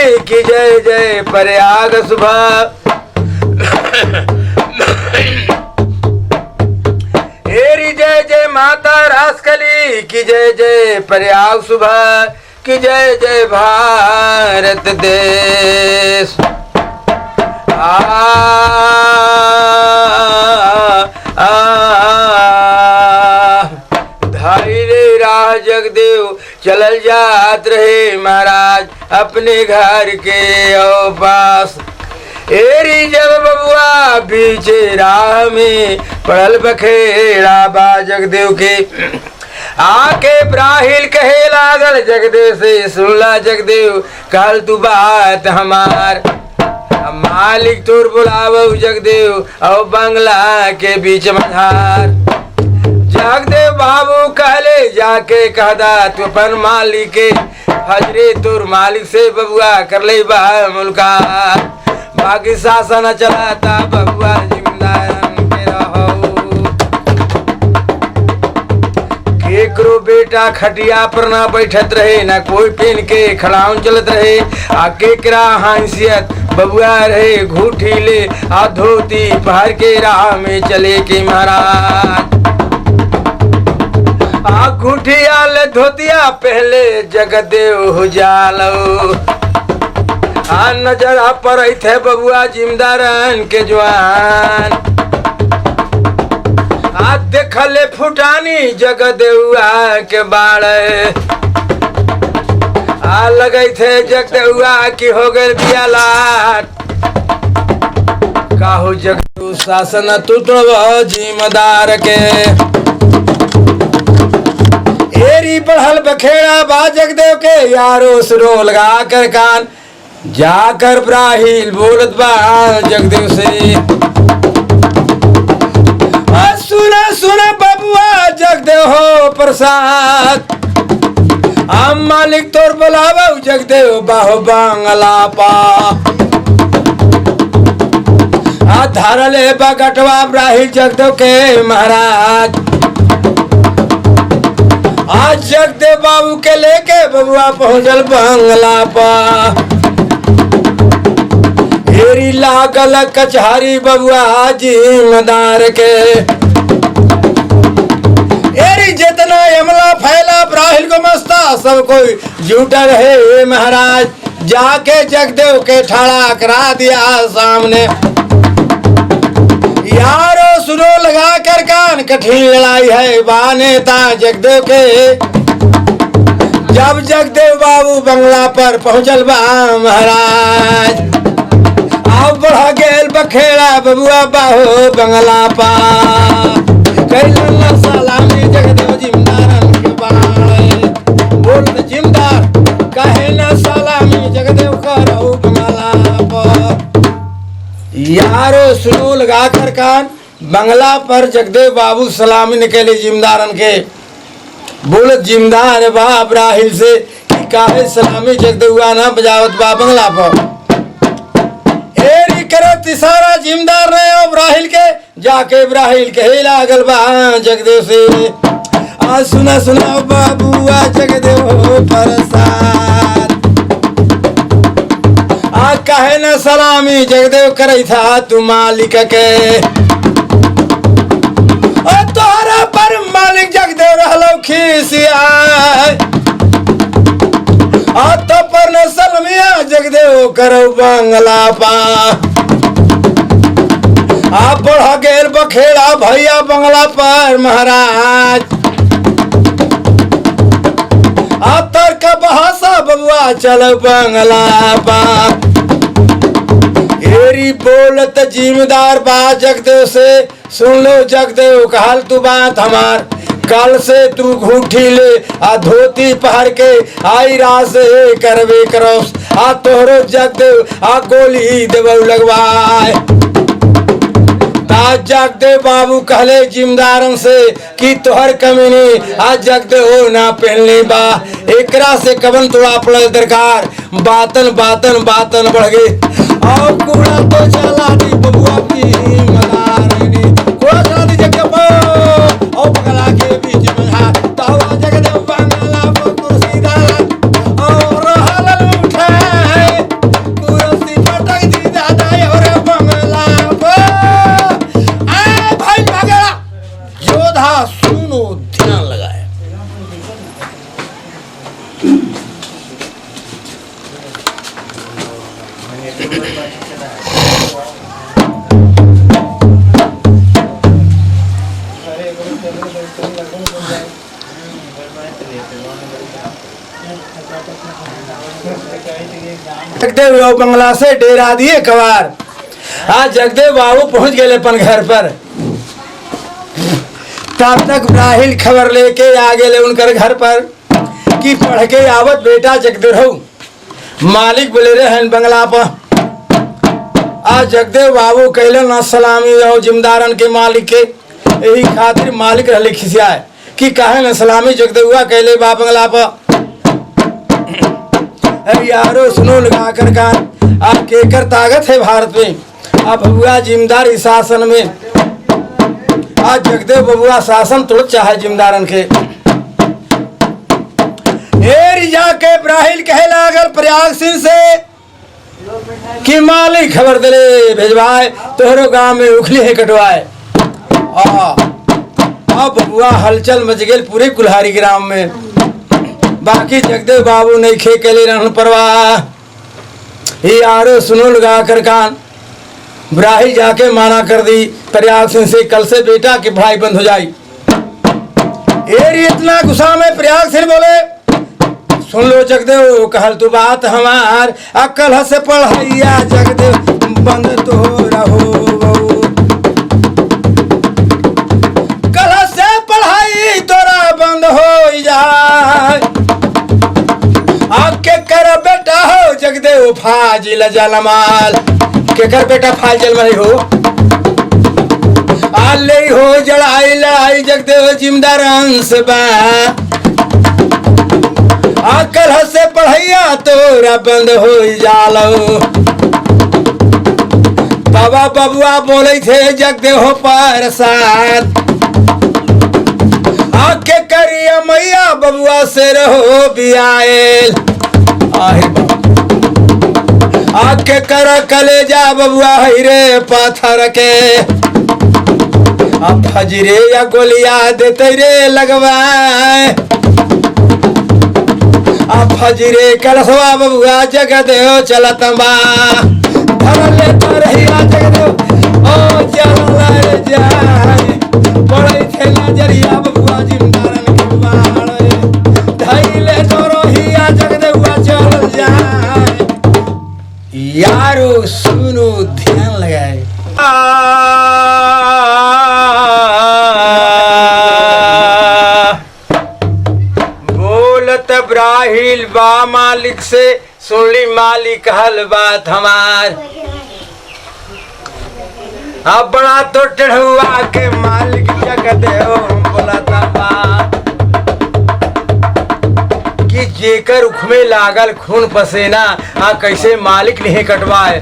कली की जय जय प्रयाग सुबह। हेरी जय जय माता रासकली की जय जय प्रयाग सुबह की जय जय भारत देश। धैर्य राह जगदेव चलल जात रहे महाराज अपने घर के पास। एरी जब बबुआ बीचे राह में पड़ल बखेड़ा बा जगदेव के। आके ब्राहिल कहे लागल जगदेव से सुनला जगदेव कल तू बात हमार। मालिक तोर बुलावो जगदेव और बंगला के बीच मझार। जगदेव बाबू कहले जाके कहदा तू अपन मालिक के हजरे तोर मालिक से बबुआ कर ले बा मुल्कार। बाकी शासन चलाता बबुआ जिम्मेदार के रहो। केकरो बेटा खटिया पर ना बैठत रहे ना कोई पेन के खड़ाउन चलत रहे। आ केकरा हैसियत बबुआ रहे घूठी ले आ धोती पहर के राह में चले के महाराज। आ घूठिया ले धोतिया पहले जगदेव हो जालो। आ नजर पर थे बबुआ जिमदारन के जवान। आ देखले फुटानी जगदेउआ के बाड़े। आ लगे थे जगदेउआ की हो गए बियालाट। काहो जगदेव शासन तू तो जिम्मेदार के। एरी बढ़ल बखेड़ा बा जगदेव के यारो सुरो लगा कर कान। जाकर ब्राहिल बोलत बा जगदेव से सुना सुना बबुआ जगदेव हो प्रसाद। हम मालिक तोर बुलावो जगदेव बाहो बांगला पा। धरले बगटवा ब्राहिल जगदेव के महाराज। आज जगदेव बाबू के लेके बबुआ पहुंचल बंगला पा। हेरी लागल कचहरी बबुआ जिम्मेदार के। एरी जितना अमला फैला ब्राहिल को मस्ता सब कोई जुटा रहे महाराज। जाके जगदेव के ठड़ा करा दिया सामने। यारो सुनो लगा कर कान कठिन लड़ाई है बानेता जगदेव के। जब जगदेव बाबू बंगला पर पहुंचल बा महाराज। अब बढ़ा गेल बखेड़ा बबुआ बाहो बंगला पा। कैला सलामी जगदेव जिमदारन के बाड़े। बोल जिमदार कहे न सलामी जगदेव करो बंगला पर। यारो सुनो लगा कर कान बंगला पर जगदेव बाबू सलामी निकले जिमदारन के। बोल जिमदार बा ब्राहिल से कि काहे सलामी जगदेव ना बजावत बा बंगला पर। एरी करत इशारा जिमदार ने और ब्राहिल के जाके ब्राहिल के लागल बा जगदेव से। आ सुना सुना बाबुआ जगदेव हो प्रसाद। आ कहे न सलामी जगदेव करे था तू मालिक के। तोहरा पर मालिक जगदेव रहलो खिसिया। तो पर न सलमिया जगदेव करो बंगला पा। आप बढ़ा गेल बखेड़ा भैया बंगला पर महाराज। आप तर्क बहासा बबुआ चलो बंगला पा। एरी बोलत जिम्मेदार बा जगदेव से सुन लो जगदेव कहल तू बात हमार। कल से तू घूठी ले आ धोती पहर के आई राह से करवे करोस। आ तोहरो जगदेव आ गोली देवौ लगवाए। ता जगदेव बाबू कहले जिमदारन से कि तोहर कमीनी आ जगदेव ना पहनले बा। एकरा से कवन तोड़ा पड़ल दरकार। बातन बातन बातन बढ़ गए और कूड़ा तो चला दी बबुआ की मदारनी। कूड़ा चला दी जगदेव और बगला के बीच में तावा जगदेव बंगला पर कुर्सी डाला और हलल उठाए। जगदेव बाबू बंगला से डेरा दिए कवार। आज जगदेव बाबू पहुंच गए अपन घर पर। तब तक ब्राहिल खबर लेके आ गए उनकर घर पर कि पढ़ के आवत बेटा जगदेव हो। मालिक बोले रहे बंगला पर। आज जगदेव बाबू कहले ना सलामी और जिम्मेदारन के मालिक के, यही खातिर मालिक रहे खिसियाए कि काहे न सलामी जगदेव कहले बा बंगला पर। अरे यारो सुनो लगा कर कान, आप केकर ताकत है भारत में। अब बबुआ जिम्मेदार शासन में, आज जगदेव बबुआ शासन तोड़ चाहे जिम्मेदारन के। जाके ब्राहिल कहे लागल प्रयाग सिंह से कि मालिक खबर दिले भेजवाए तोहरो गांव में उखली है कटवाए। अब बबुआ हलचल मच गए पूरे कुल्हारी ग्राम में। बाकी जगदेव बाबू नहीं खे के लिए रहन परवाह। यारो सुनो लगा कर कान, ब्राहिल जाके माना कर दी प्रयाग सिंह से कल से बेटा की पढ़ाई बंद हो जाई। इतना गुस्सा में प्रयाग सिंह बोले सुन लो जगदेव कहल तू बात हमार, अकल से पढ़ैया जगदेव बंद तो रहो। कल से पढ़ाई तोरा बंद हो जाए। आके कर बेटा हो जगदेव फाजिल जलमाल। के कर बेटा फाजिल में हो आले हो जड़ाई लड़ाई जगदेव जिम्मेदार अंश बा। आकल से पढ़ैया तोरा बंद हो जालो। बाबा बबुआ बोले थे जगदेव हो परसाद। आके करिया मैया बबुआ से रहो बियाएल। आके कर कलेजा बबुआ रे पाथर के। अब फजरे या गोलिया देते रे लगवाए। अब फजरे कलसवा बबुआ जगदेव चलत बा। धर ले तरहिया जगदेव ओ चल जाए। बड़े थे नजरिया बबुआ जिम्मेदारन के बाड़े। धैले तोरहिया जगदेव चल जाए। यारो सुनो ध्यान लगाए। बोलत ब्राहिल बा मालिक से सुनली मालिक हल बात हमार। अब बड़ा तो टेढ़ुआ के मालिक जगदेव बोलता बा कि जेकर उख में लागल खून पसेना आ कैसे मालिक नहीं कटवाए।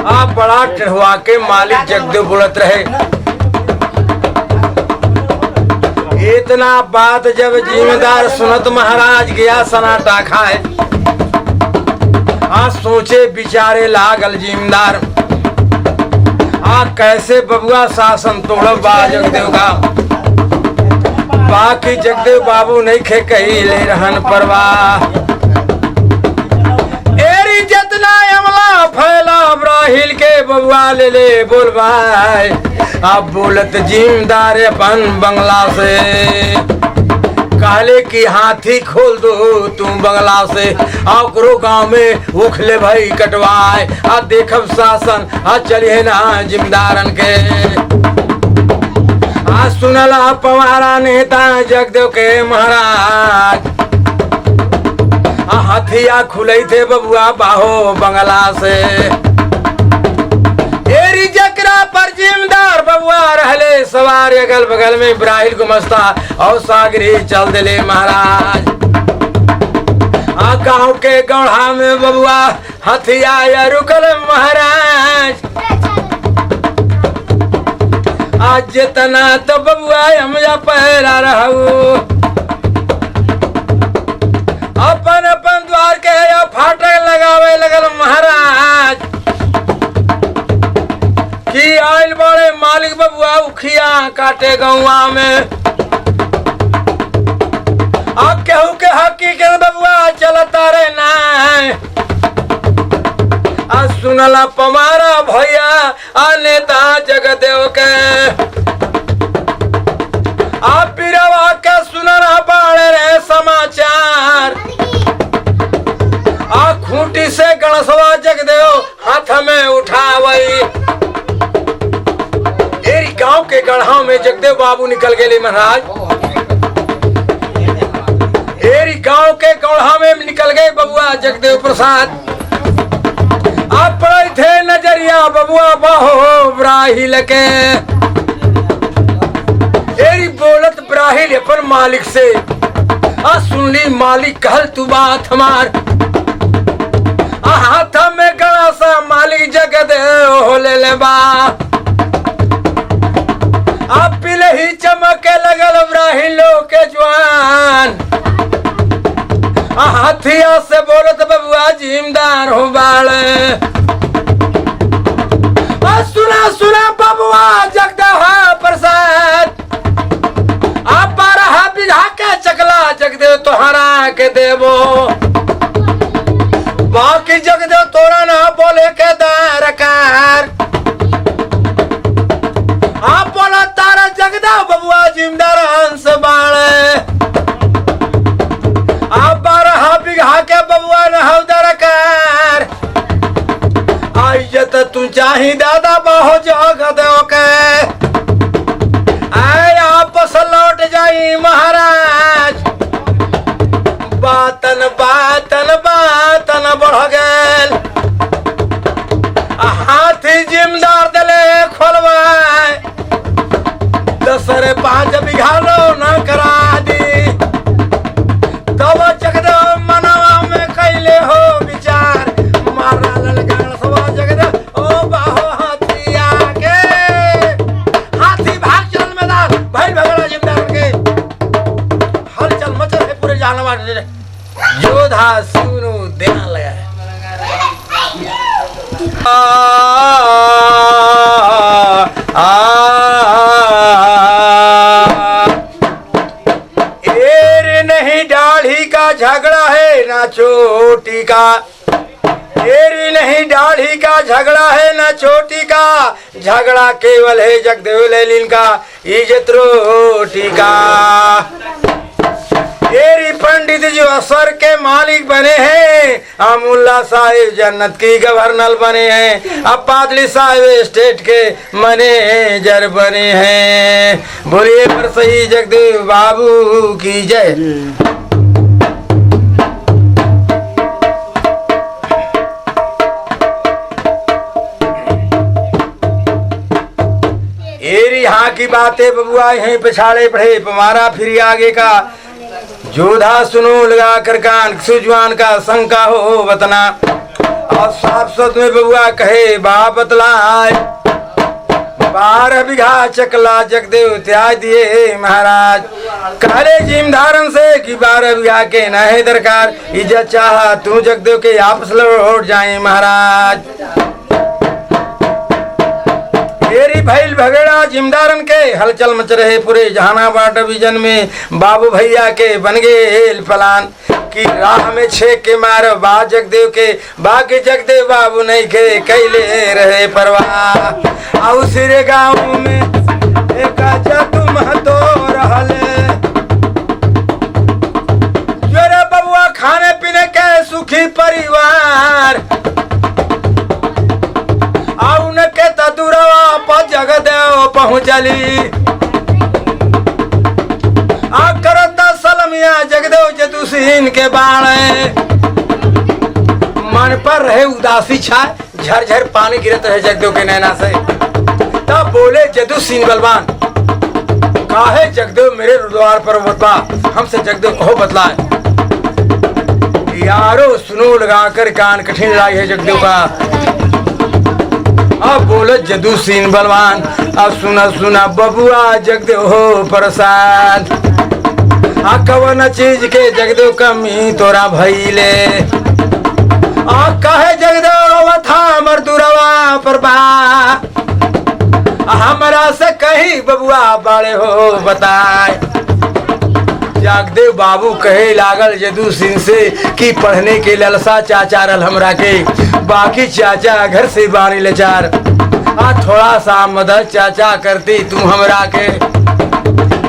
आप बड़ा टेढ़ुआ के मालिक जगदेव बोलत रहे। इतना बात जब जिम्मेदार सुनत महाराज गया सनाटा खाए। आ सोचे बिचारे लागल जिम्मेदार आ कैसे बबुआ शासन तोड़ बा जगदेव का। बाकी जगदेव बाबू नहीं खे कही ले रहन परवाह। एरी जितना अमला फैला ब्राहिल के बबुआ ले ले बोल भाई। अब बोलत जिम्मेदार अपन बंगला से कहले कि हाथी खोल दो तुम बंगला से। आकरो गांव में उखले भाई कटवाए। आ देखब शासन आ चलिए ना जिम्मेदारन के। आ सुनला पवारा नेता जगदेव के महाराज। आ हथिया खुले थे बबुआ बाहो बंगला से। एरी जकरा पर जिम्मेदार बबुआ रहले सवार अगल बगल में ब्राहिल गुमस्ता और सागरी चल दिले महाराज। आ गाँव के गौड़ा में बबुआ हथिया या रुकल महाराज। आज जितना तो बबुआ हम पैरा रहू। अपन अपन द्वार के फाटक लगावे लगल महाराज। कि आइल बड़े मालिक बबुआ उखिया काटे गौवा में। अब केहू के हकी के बबुआ चलता रे ना। सुनला पमारा भैया नेता जगदेव के आप पीरवा के सुनना पाड़े रे समाचार आ खूंटी से गणसवा जगदेव हाथ में उठावई एरी गांव के गढ़ा में जगदेव बाबू निकल गए महाराज एरी गांव के गढ़ा में निकल गए बबुआ जगदेव प्रसाद आप पड़े थे नजरिया बबुआ बाहो ब्राहिल के एरी बोलत ब्राहिल अपन मालिक से आ सुन ली मालिक कहल तू बात हमार हाथ में गड़ा सा मालिक जगदेव हो ले बा आप पिले ही चमके लगल ब्राहिलो के जवान हाथिया से बोलत बबुआ जिमदार हो बाले सुना सुना बबुआ जगदेव प्रसाद आप 12 बीघा के चकला जगदेव तोहरा के देवो बाकी जगदेव तोरा ना बोले के दरकार आप बोला तारा जगदेव बबुआ जिमदार हंस बाड़े आप 12 बीघा के बबुआ न दरकार आइजत तू चाही दादा बाहो जगदेव के आए आपस लौट जाई महाराज बातन बातन बातन बढ़ गल हाथी जिमदार दले खोलवाए 10.5 बीघा लो न करा दी तब जगदेव मनवा में कैले हो विचार मारा ललगाड़ सवा जगदेव ओ बाहो हाथिया के हाथी भाग चल मैदान भाई भगड़ा जिमदार के हलचल मचल है पूरे जानवर योद्धा सुनो ध्यान लगा एर नहीं दाढ़ी का झगड़ा है ना चोटी का एरी नहीं दाढ़ी का झगड़ा है ना चोटी का झगड़ा केवल है जगदेव लैलीन का इज्जत रोटी का एरी पंडित जो असर के मालिक बने हैं मुल्ला साहिब जन्नत की गवर्नर बने हैं अब पादली साहिब स्टेट के मैनेजर बने हैं बोलिए पर सही जगदेव बाबू की जय। एरी यहाँ की बातें बबुआ यहीं पिछाड़े पड़े हमारा फिर आगे का जोधा सुनो लगा कर कान सुजवान का शंका हो बतना और साफ सत में बबुआ कहे बा बतलाए 12 बीघा चकला जगदेव त्याग दिए महाराज काले जिमधारन से कि 12 बीघा के न है दरकार इज्जत चाह तू जगदेव के आपस लौट जाए महाराज एरी भैल भगड़ा जिमदारन के हलचल मच रहे पूरे जहानाबाद डिवीजन में बाबू भैया के बन गए पलान की राह में छेक के मारो बा जगदेव के बाकी जगदेव बाबू नहीं के कैले रहे परवाह आउ सिरे गाँव में एक तुम तो रहले जोरे बबुआ खाने पीने के सुखी परिवार के तदुरवा पर जगदेव पहुँचली करता सलमिया जगदेव जदुसीन के बाणे मन पर रहे उदासी छाए झरझर पानी गिरत रहे जगदेव के नैना से तब बोले जदुसीन बलवान काहे जगदेव मेरे द्वार पर बतला हमसे जगदेव कहो बतलाए यारो सुनो लगा कर कान कठिन लाई है जगदेव का अब बोले जदू सीन बलवान अब सुना सुना बबुआ जगदेव हो प्रसाद कवन चीज के जगदेव कमी तोरा भइले कहे जगदेव था मरदुरवा पर बा हमरा से कहीं बबुआ बाड़े हो बताए जगदेव बाबू कहे लागल जदू सिंह से कि पढ़ने के ललसा चाचा रल हमरा के, बाकी चाचा घर से बानी लाचार, आ थोड़ा सा मदद चाचा करती तुम हमरा के,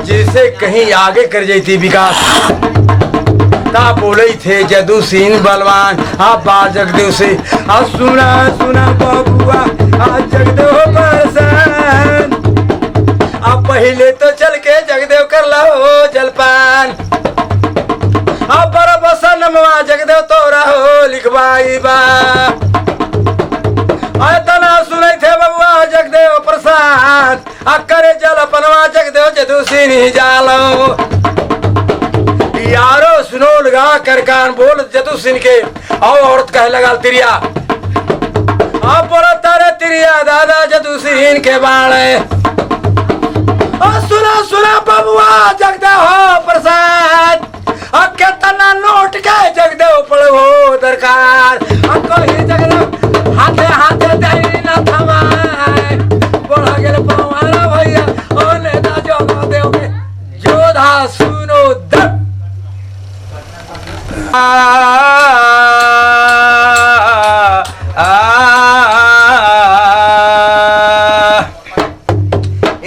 जिससे कहीं आगे कर जाती विकास। ता बोले थे जदू सिंह बलवान आ बा जगदेव से, आ सुना सुना बबुआ आ जगदेव परसान, अब पहले तो चल के जगदेव कर लो जलपान, अब बड़ा बसा नमवा जगदेव तो रहो लिखवाई बा, तना सुने थे बबुआ जगदेव प्रसाद, करे जल पनवा जगदेव जदू सिंह जालो, यारो सुनो लगा कर कान बोल जदू सिंह के, और औरत कहे लगा तिरिया, अब बोला तारे तिरिया दादा जदू सिंह के बाणे, सुना सुना बबुआ जगदेव हो प्रसाद, के तना नोट के जगदेव पड़ो दरकार, कही जगदेव हाथे हाथे दही न थमाए, बोला गेल पवारा भैया ओ नेता जगदेव के जोधा सुनो दर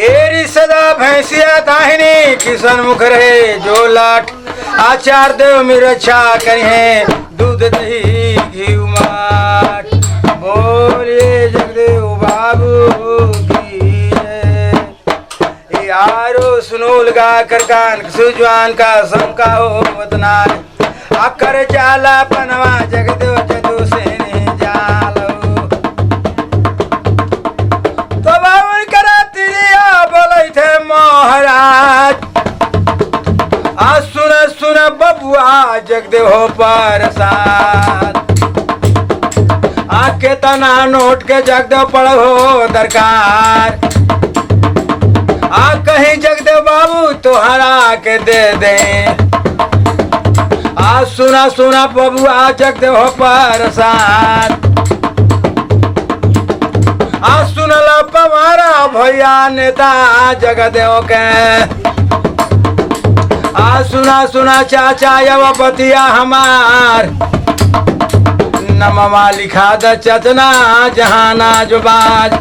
एरी सदा भैंसिया दाहिनी किशन मुख रहे जो लाट, आचार देव मेरी रक्षा करें दूध दही घी माट, बोलिए जगदेव बाबू की जय। यारो सुनो लगा कर कान सुजवान का शंका हो वतना, आकर जाला पनवा जगदेव जदू सिंह जालो, तो बाबू करा तिरिया बोले थे महाराज, आ सुन सुन बबुआ जगदेव हो परसाद, आके तना नोट के जगदेव पढ़ो दरकार, आ कहीं जगदेव बाबू तोहरा के दे दे, आ सुना सुना बबुआ जगदेव हो परसाद, आ सुनला पवारा भैया नेता जगदेव के, आ सुना सुना चाचा यव बतिया हमार, नमवा लिखा द चचना जहाना जो बाज,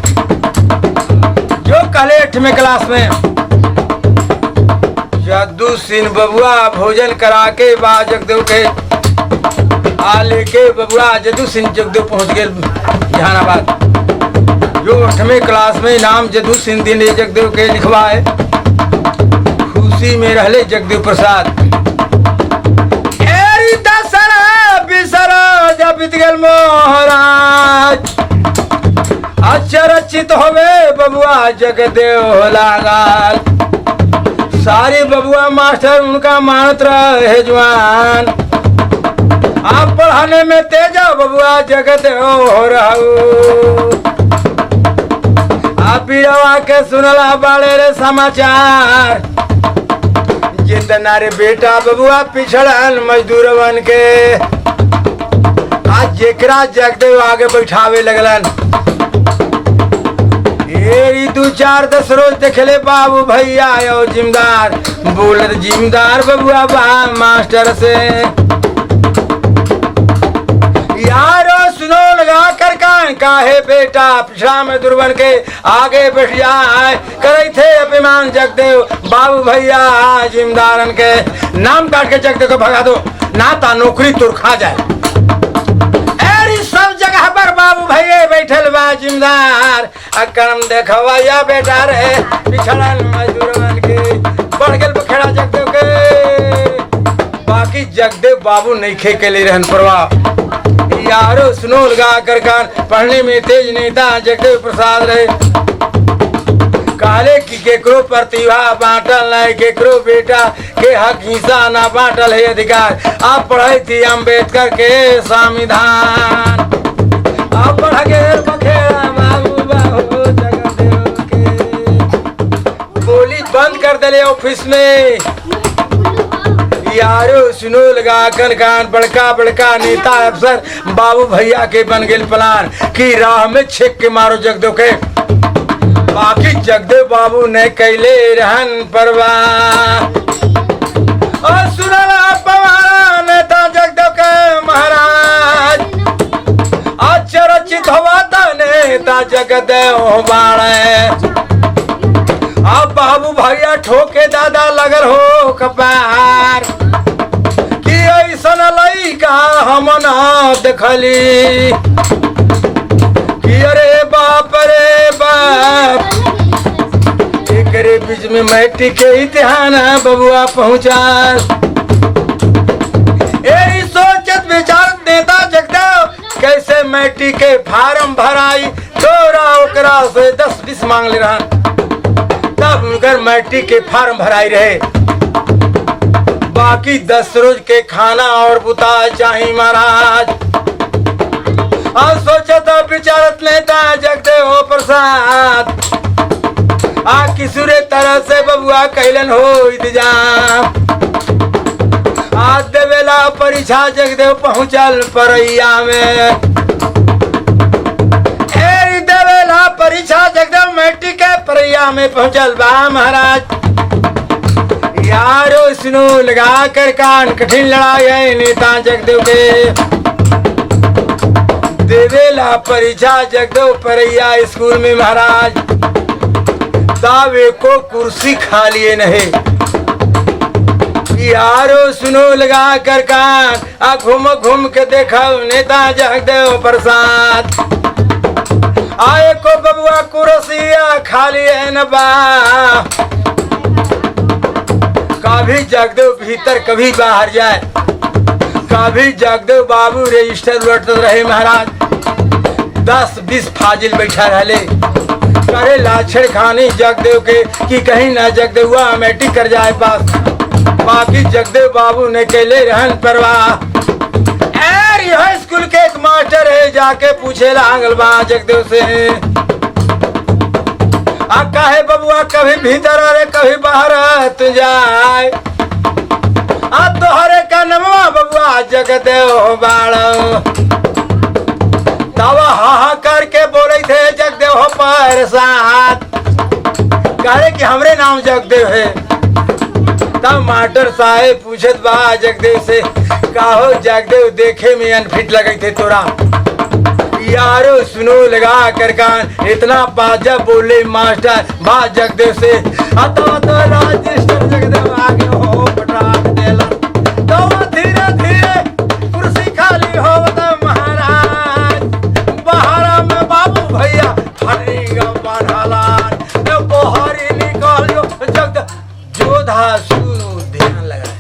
जो कलेठ में क्लास में जदू सिंह बबुआ भोजन करा के बा जगदेव के, आ लेके बबुआ जदू सिंह जगदेव पहुंच गए जहानाबाद, जो 8वीं क्लास में नाम जदू सिंह दिन जगदेव के लिखवाए, खुशी में रहले जगदेव प्रसाद। एरी दसरा बिसरा जब बीत गल महाराज, अचरचित होवे बबुआ जगदेव लागल, सारे बबुआ मास्टर उनका मानत रहे जवान, आप पढ़ाने में तेजा बबुआ जगदेव हो रहू, आप बिरवा के सुनला बाड़े रे समाचार, जितना रे बेटा बबुआ पिछड़न मजदूर बन के, आज जेकरा जगदेव आगे बैठावे लगलन, ये 2-4-10 रोज देखले बाबू भैया यो जिम्मेदार, बोलत जिम्मेदार बबुआ बा मास्टर से, यारो सुनो लगा कर कान काहे बेटा पिछड़ा में दुर्बन के आगे बैठ जाए, करे थे अभिमान जगदेव बाबू भैया जिम्मेदारन के, नाम काट के जगदेव को भगा दो ना ता नौकरी तुर खा जाए, एरी सब जगह पर बाबू भैया बैठल बा जिम्मेदार, अकरम देखवाया बेटा रे पिछड़न मजदूरन के, बढ़ गेल बखेड़ा जगदेव के, बाकी जगदेव बाबू नहीं खे के ले रहन परवाह, यारो सुनो लगा कर कान पढ़ने में तेज नेता जगदेव प्रसाद रहे, काले की केकरो प्रतिभा बांटल नहीं, केकरो बेटा के हक हिस्सा ना बांटल है अधिकार, आप पढ़ाई थी अम्बेडकर के संविधान, आप पढ़ गए बखेड़ा बाबू बाबू जगदेव के, बोली बंद कर दिले ऑफिस में, यारो सुनो लगा कर कान बड़का बड़का नेता अफसर बाबू भैया के बन गए प्लान कि राह में छेक के मारो जगदेव के, बाकी जगदेव बाबू ने कैले रहन परवाह, और सुनला पवारा नेता जगदेव के महाराज चरचित होता नेता जगदेव बाणे अब बाबू भैया ठोके दादा लगल हो कपार कि ऐसन लइका हम ना देखली कि अरे बाप एकरे बीच में मैट्रिक के इम्तिहान बबुआ पहुंचा यही सोचत विचार नेता जगदेव कैसे मैट्रिक के फार्म भराई तोरा ओकरा से 10-20 मांग ले रहा तब उनकर मैट्रिक के फार्म भराई रहे बाकी 10 रोज के खाना और बुता चाहिए महाराज और सोचता विचारत नेता जगदेव प्रसाद किसी तरह से बबुआ कैलन हो इंतजाम आज देवेला परीक्षा जगदेव पहुंचल परैया में देवेला परीक्षा जगदेव मैट्रिक के परैया में पहुंचल बा महाराज यारो सुनो लगा कर कान कठिन लड़ाई है नेता जगदेव के देवेला परीक्षा जगदेव परैया स्कूल में महाराज दावे को कुर्सी खा लिए नहीं यारो सुनो लगा कर कान घूम घूम के देखो नेता जगदेव प्रसाद आए को बबुआ कुर्सिया खाली है न बा कभी जगदेव भीतर कभी बाहर जाए कभी जगदेव बाबू रजिस्टर उलटते रहे महाराज 10-20 फाजिल बैठा रहले करे लाछड़ खानी जगदेव के कि कहीं ना जगदेवा मैट्रिक कर जाए पास बाकी जगदेव बाबू ने केले रहन परवाह यह स्कूल के एक मास्टर है जाके पूछे आंगलबा जगदेव से काहे बबुआ कभी भीतर अरे कभी बाहर तू जाए तोहरे का नमवा बबुआ जगदेव बाड़ो तब हा करके बोले थे जगदेव हो प्रसाद कहे कि हमरे नाम जगदेव है तब मास्टर साहेब पूछत बा जगदेव से काहो जगदेव देखे में अनफिट लगे थे तोरा यारो सुनो लगा कर कान इतना बाजा बोले मास्टर बा जगदेव से तो रजिस्टर जगदेव आगे हो पटाक देला तो धीरे धीरे कुर्सी खाली हो महाराज बहारा में बाबू भैया फरेगा बनहालान तो बोहरी निकाल जो जगदेव जोधा ध्यान लगा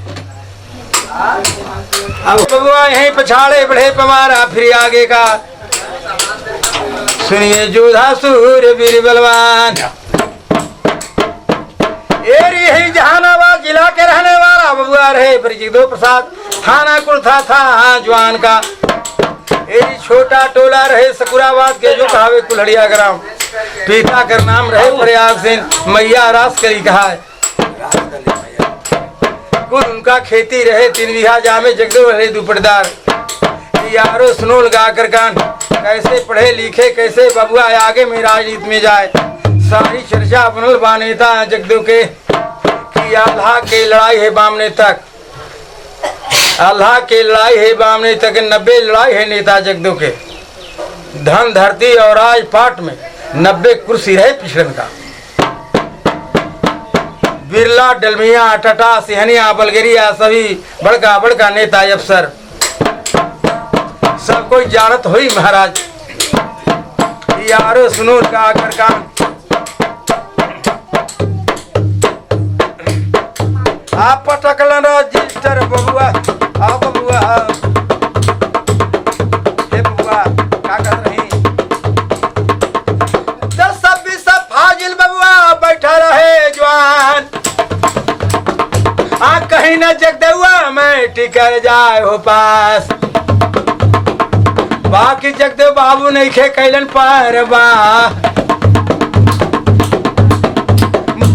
अब बबुआ यहीं पछाड़े बढ़े पमारा फिर आगे का सुनिए जोधा सूर्य वीर बलवान यही जहानाबाद जिला के रहने वाला बबुआ रहे जगदेव प्रसाद थाना कुर्था था जवान का यही छोटा टोला रहे सकुराबाद के जो कहावे कुल्हड़िया ग्राम पिता का नाम रहे प्रयाग सिंह मैया रास करी कहा है कुल उनका खेती रहे 3 बीघा जामे जगदेव रहे दुपटदार यारो सुनो लगा कर कान कैसे पढ़े लिखे कैसे बबुआ आगे में राजनीति में जाए सारी चर्चा बनल बा नेता जगदेव के कि अल्लाह के लड़ाई है बामने तक अल्लाह के लड़ाई है बामने तक 90 लड़ाई है नेता जगदेव के धन धरती और राजपाट में 90 कुर्सी रहे पिछड़न का बिरला डलमिया टटा सिहनिया बलगेरिया सभी बड़का बड़का नेता अफसर सब कोई जानत हुई महाराज यारो सुनो का कर कान आप पटकलन रजिस्टर बबुआ आ बबुआ हे बबुआ का कर रही 10-20 फाजिल बबुआ बैठा रहे जवान कहीं न जगदेवा मैं टिकर जाए हो पास बाकी जगदेव बाबू नहीं खे कैलन पर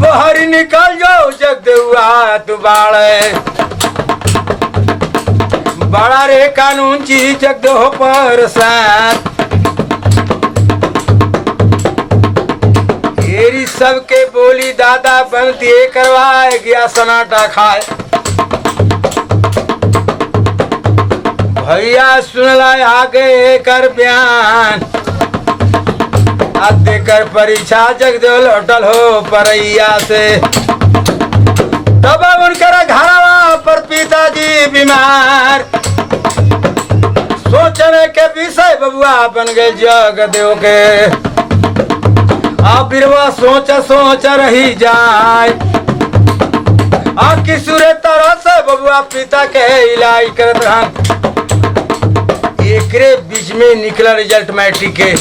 बाहर निकल जाओ जगदेवा तू बाड़े बड़ा रे कानून चीज जगदेव पर साथ सबके बोली दादा बनती करवाए गया सनाटा खाए भैया सुनला आगे कर बयान देकर परीक्षा जगदेव लौटल हो परैया से तब उनकर घरवा पर पिताजी बीमार सोचने के विषय बबुआ बन गए जगदेव के अब बिरवा सोच सोच रही जाए किसुरे तरह से बबुआ पिता के इलाज करत रहन एकरे बीच में निकला रिजल्ट मैट्रिक के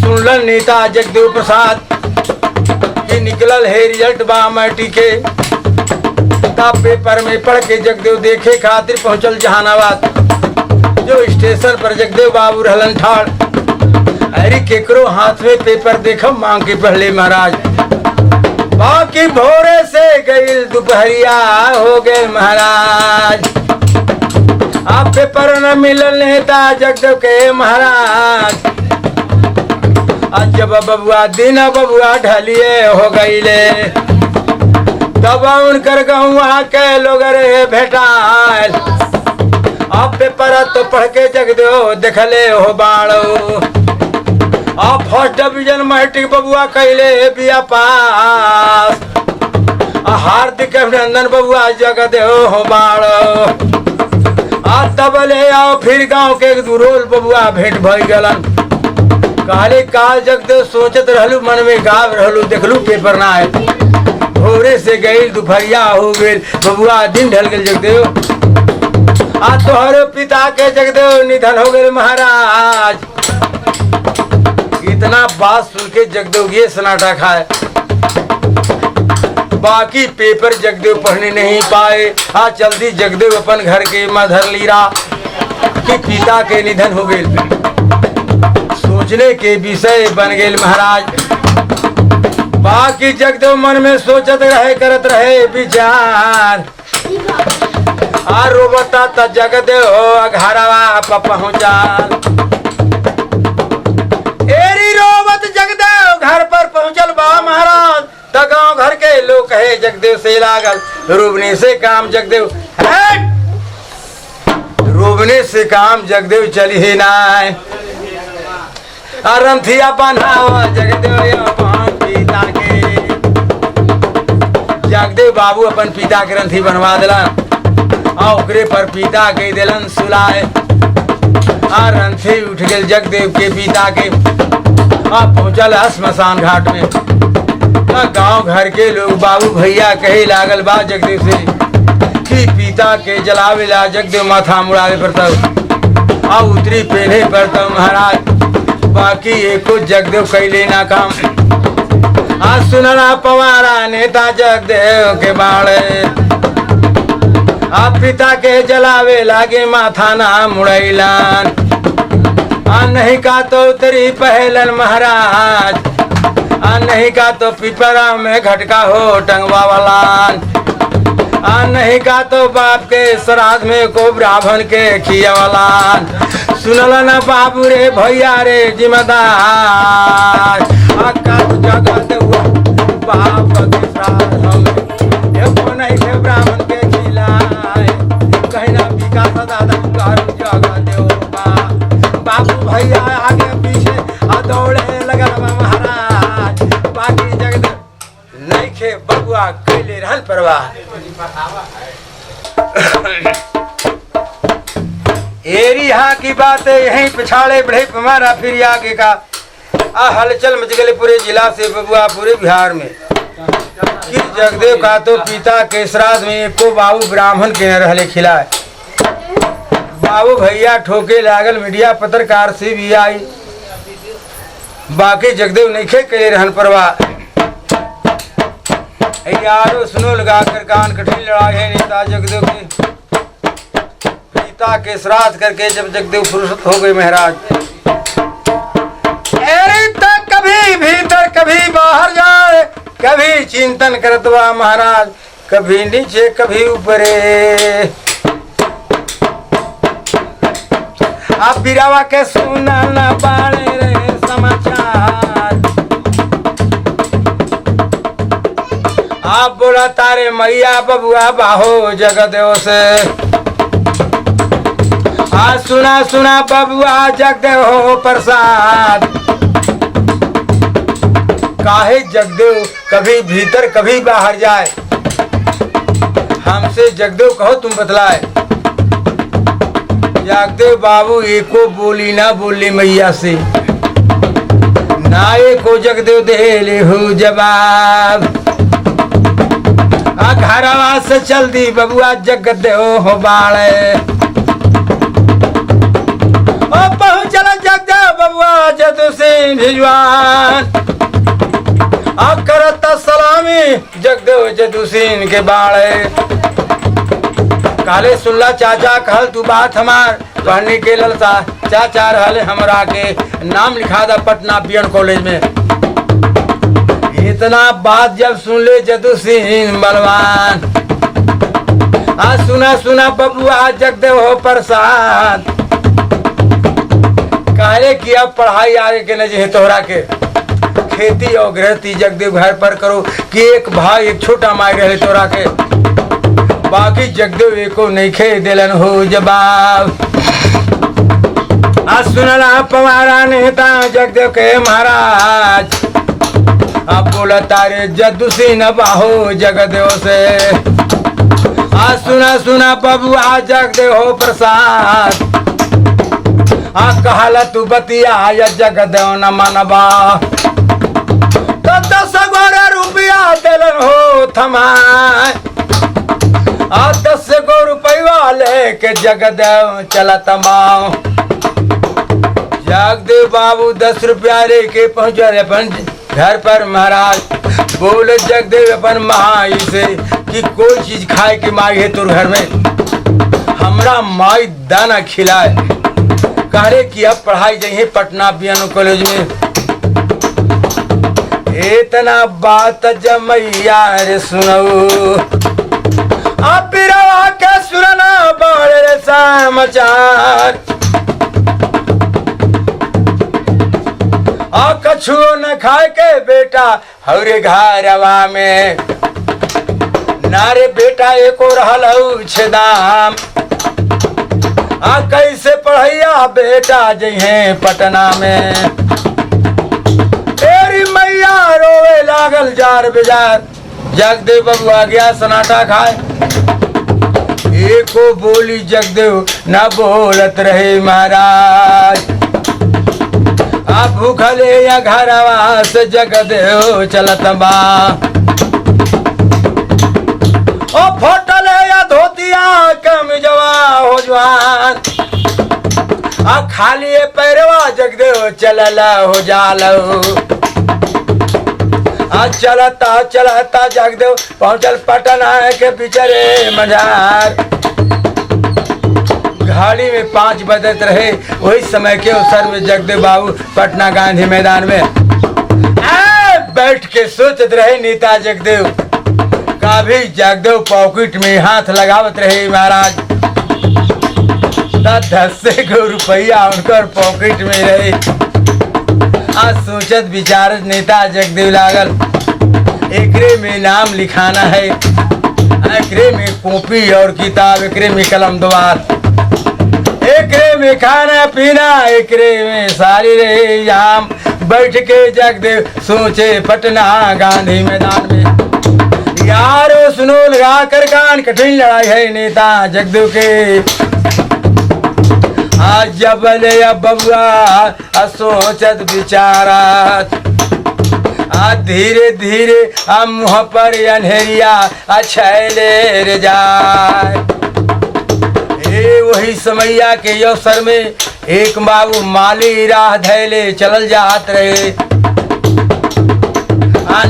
सुनल नेता जगदेव प्रसाद कि निकलल है रिजल्ट बा मैट्रिक के तब पेपर में पढ़ के जगदेव देखे खातिर पहुंचल जहानाबाद जो स्टेशन पर जगदेव बाबू रहलन ठाड़ अरे केकरो हाथ में पेपर देखम मांग के पहले महाराज बाकी भोरे से गई दोपहरिया हो गए महाराज आप पेपर न मिलल नेता जगदेव के महाराज आज जब बबुआ दिन बबुआ ढलिए हो गईले तब उनकर गहुआ के लोग रे भेटाल आप पेपर तो पढ़ के जगदेव देखले हो बाड़ो आप फर्स्ट डिवीजन मैट्रिक बबुआ कैले बिया पास हार्दिक अभिनंदन बबुआ जगदेव हो बाड़ो तब ले आओ फिर गांव के रोल बबुआ भेंट भई गलन काले काल जगदेव सोचत रहलू मन में गाव रहलू देखलू पेपर ना है भोरे से गई दोपहरिया हो गई बबुआ दिन ढल गए जगदेव तोहरे पिता के जगदेव निधन हो गए महाराज इतना बात सुन के जगदेव ये सन्नाटा खाए बाकी पेपर जगदेव पढ़ने नहीं पाए जल्दी जगदेव अपन घर के मधर लीरा कि पिता के निधन हो गए सोचने के विषय बन गए महाराज बाकी जगदेव मन में सोचत रहे करत रहे विचार रोबता त जगदेव घरवा पहुंचा एरी रोबत जगदेव घर पर पहुंचल बा महाराज त गांव घर के लोग कहे जगदेव से लागल रोबने से काम जगदेव रोबने से काम जगदेव चली ही ना रंथिया बनावा जगदेव अपन पिता के जगदेव बाबू अपन पिता के रंथी बनवा दिला ओकरे पर पिता के दिलन सुलाए रंथी उठ गए जगदेव के पिता के पहुंचल श्मशान घाट में गांव घर के लोग बाबू भैया कहे लागल बा जगदेव से कि पिता के जलावे ला जगदेव माथा मुड़ावे पड़ता उतरी पहने पड़ता महाराज बाकी एको जगदेव कैले ना काम सुनना पवारा नेता जगदेव के बाड़े पिता के जलावे लागे माथा ना मुड़ैलान नहीं का तो उतरी पहलन महाराज नहीं का तो पिपरा में घटका हो टंगवा वालान नहीं का तो बाप के श्राद्ध में को ब्राह्मण के खिया वालान सुनल न बाबू रे भैया रे जिम्मेदार जगत बाप के श्राद्ध नहीं थे ब्राह्मण के खिलाए कहीं ना विकास दादा जगत बाबू भैया आगे पीछे दौड़े लगल महाराज बाकी जगत नहीं खे बबुआ कैले रहन परवाह एरिया की बात यहीं पिछाड़े बढ़े हमारा फिर आगे का हलचल मच गए पूरे जिला से बबुआ पूरे बिहार में कि जगदेव का तो पिता के श्राद्ध में एको बाबू ब्राह्मण के न रहले खिलाए बाबू भैया ठोके लागल मीडिया पत्रकार से भी आई बाकी जगदेव नहीं खे करे रहन परवाह यारो सुनो लगा कर कान कठिन लड़ाई है नेता जगदेव के पिता के श्राद्ध करके जब जगदेव फुर्सत हो गए महाराज कभी भीतर कभी बाहर जाए कभी चिंतन करतवा महाराज कभी नीचे कभी ऊपरे आप बिरावा के सुना न पाड़े रे समाचार आप बोला तारे मैया बबुआ बाहो जगदेव से आज सुना सुना बबुआ जगदेव हो प्रसाद। काहे जगदेव कभी भीतर कभी बाहर जाए, हमसे जगदेव कहो तुम बतलाए। जगदेव बाबू एको बोली ना बोली मैया से, ना एको जगदेव दे ले हो जवाब। घरवा से चल दी बबुआ जगदेव हो बाड़े, पहुंचल जगदेव बबुआ जदू सिंह भिजवान। करता सलामी जगदेव जदू सिंह के बाड़े। काले सुनला चाचा कहल तू बात हमार, पढ़ने के ललसा चाचा रहले हमरा के नाम लिखा दा पटना बीएड कॉलेज में। इतना बात जब सुन ले जदू सिंह बलवान, आज सुना सुना बबुआ जगदेव हो प्रसाद। काहे कि अब पढ़ाई आगे के नजे तोहरा के, खेती और गृहस्थी जगदेव घर पर करो कि एक भाई एक छोटा माई रहे तोरा के। बाकी जगदेव एको नहीं खे दिलन हो जवाब। आज सुनला पवारा नेता जगदेव के महाराज, अब बोला तारे जद्दू सिंह बाहो जगदेव से। आज सुना सुना बबुआ जगदेव हो प्रसाद। कहला तू बतिया या जगदेव न मनबा, तो 10 गोरा रुपया दिलन हो थमाए। 10 गो रुपया लेके जगदेव चला तमाओ। जगदेव बाबू 10 रुपया लेके पहुंचे अपन घर पर महाराज। बोले जगदेव अपन माई से कि कोई चीज खाए की माई है तोर घर में, हमरा माई दाना खिलाए। कहले कि अब पढ़ाई जाइए पटना बीएड कॉलेज में। इतना बात जमैया रे सुनऊ, अब बिरवा के सुनना बड़े रे समाचार। कछु न खाए के बेटा हौरे घरवा में, नारे बेटा एको रहल छेदाम। कैसे पढ़ैया बेटा जइहे पटना में। तेरी मैया रोवे लागल जार बेजार। जगदेव बबुआ गया सनाटा खाए, एको बोली जगदेव न बोलत रहे महाराज। आप भूखले या घरवा से जगदेव चलत बा। ओ फोटले या धोतिया कम जवा हो जवान। खाली पैरवा जगदेव चलला हो जालो। चलता चलता जगदेव पहुंचल पटना के पिछरे मजार। घड़ी में 5 बजत रहे, वही समय के अवसर में जगदेव बाबू पटना गांधी मैदान में बैठ के सोचत रहे नेता जगदेव। कभी जगदेव पॉकेट में हाथ लगावत रहे महाराज। 10 गो रुपया उनकर पॉकेट में रहे। आज सोचत विचारत नेता जगदेव लागल, एकरे में नाम लिखाना है, एकरे में कॉपी और किताब, एकरे में कलम द्वार, एकरे में खाना पीना, एकरे में सारी रहे जाम। बैठ के जगदेव सोचे पटना गांधी मैदान में। यारो सुनो लगा कर कान, कठिन लड़ाई है नेता जगदेव के। आज जब ले बबुआ सोचत विचारत, धीरे धीरे मुँह पर अंधेरिया छैले रे जाए। वही समैया के अवसर में एक बाबू माली राह धैले चलल जात रहे।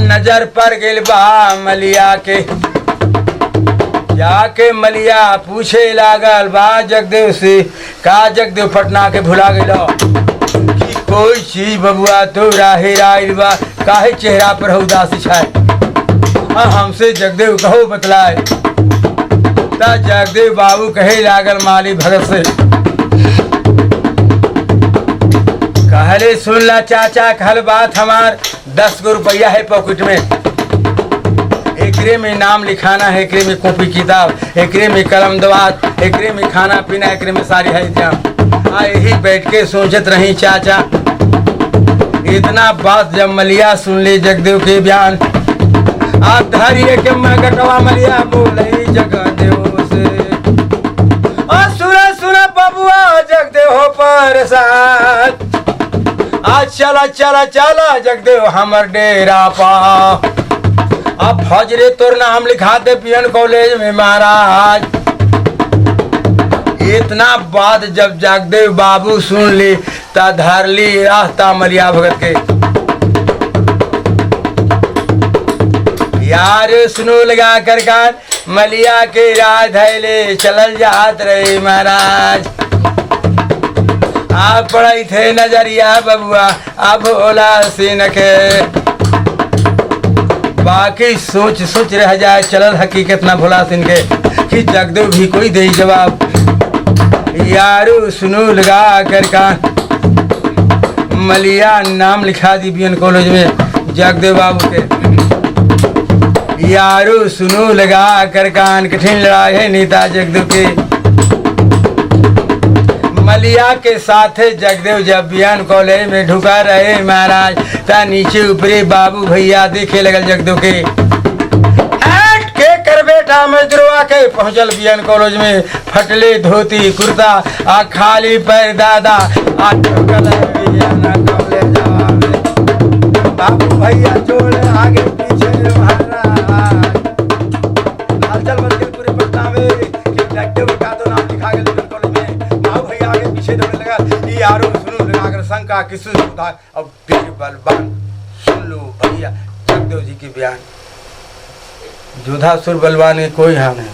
नजर पर गेल बा मलिया के, जाके मलिया पूछे लागल बा जगदेव से, का जगदेव पटना के भुला गेलो कि कोई चीज बबुआ तो राहे राइल बा, काहे चेहरा पर उदासी छाए। हमसे जगदेव कहो बतलाए। ता जगदेव बाबू कहे लागल माली भगत से, कहले सुन ला चाचा, कल बात हमार 10 गो रुपया है पॉकेट में। एक एकरे में नाम लिखाना है, एकरे में कॉपी किताब, एकरे में कलम दवात, एकरे में खाना पीना, एकरे में सारी है इंतजाम। यही बैठ के सोचत रही चाचा। इतना बात जब मलिया सुन ले जगदेव के बयान, आप धरिए के मैं गटवा मलिया बोले जगदेव से। और सुना सुना बबुआ जगदेव हो परेशान। आज चला चला चला जगदेव हमर डेरा पा। अब फजरे तोर नाम लिखा दे पीएन कॉलेज में महाराज। इतना बात जब जगदेव बाबू सुन ली ता धर ली रास्ता मलिया भगत के। यार सुनो लगा कर कान मलिया के राज धैले चलल जात रहे महाराज। आप पढ़ाई थे नजरिया बबुआ अब ओला सीन के। बाकी सोच सोच रह जाए चलल हकीकत ना भुला सिन के कि जगदेव भी कोई दे जवाब। यारू सुनो लगा कर कान मलिया नाम लिखा दी बीएन कॉलेज में जगदेव बाबू के। यारू सुनो लगा कर कान कठिन लड़ाई है नेता जगदेव के। मलिया के साथ जगदेव जब बीएन कॉलेज में ढुका रहे महाराज ता नीचे ऊपरे बाबू भैया देखे लगल जगदेव के। के कर बेटा मजदुरवा के पहुंचल बीएन कॉलेज में फटले धोती कुर्ता आ खाली पैर दादा आ बाबू भैया जोड़ आगे पीछे महाराज। चल बन के पूरे पटना में कि जगदेव का तो नाम लिखा गया बीएन कॉलेज में। बाबू भैया आगे पीछे दौड़ने लगा। ये यारो सुनो लगा कर शंका किसु सुधा। अब बीर बलवान सुन लो भैया जगदेव जी के बयान। जोधा सुर बलवान के कोई हाल नहीं।